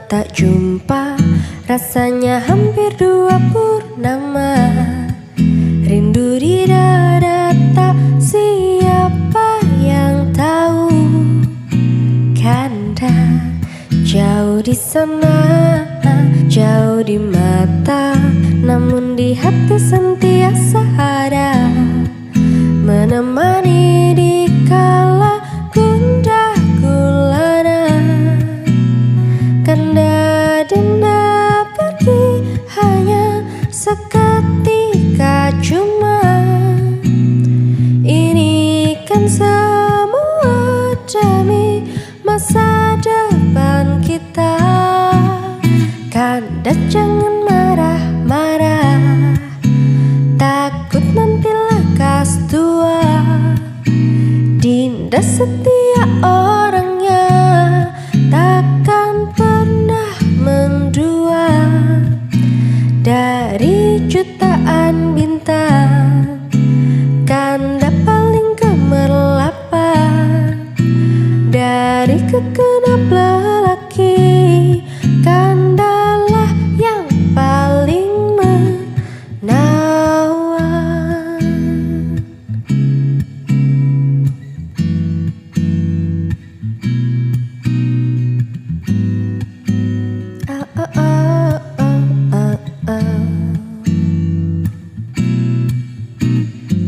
tak jumpa, rasanya hampir 2 purnama. Rindu di dada tak siapa yang tahu. Kanda jauh di sana, jauh di mata, namun di hati sentiasa ada, menemani di kala gundah gulana. Kanda dinda pergi hanya seketika, cuma ini kan semua demi masa depan kita. Kanda jangan marah-marah, takut nanti lekas tua. Dinda setia orangnya, takkan pernah mendua. Dari jutaan bintang, Kanda paling gemerlapan. Dari kegenap lelaki, Kandalah yang paling menawan.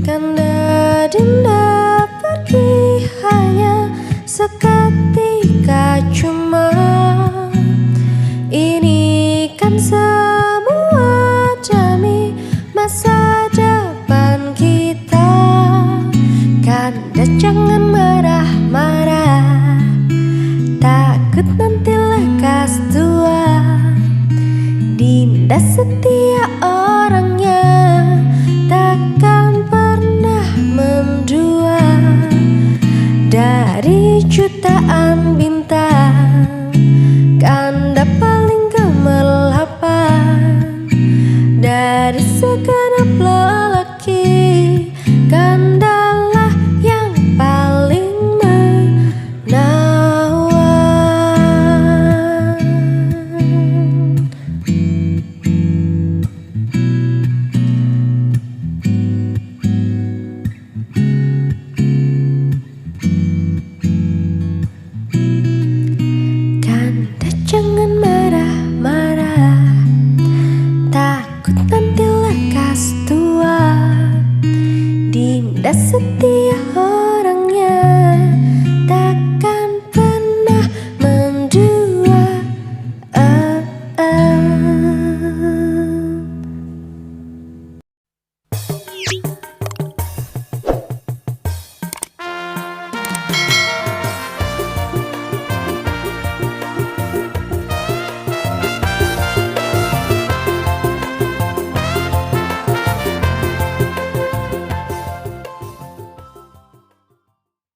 Kanda dinda pergi hanya seketika, cuma ini kan semua demi masa depan kita. Kanda jangan marah-marah, takut nanti lekas tua. Dinda setia orangnya, takkan pernah mendua. Dari jutaan bintang,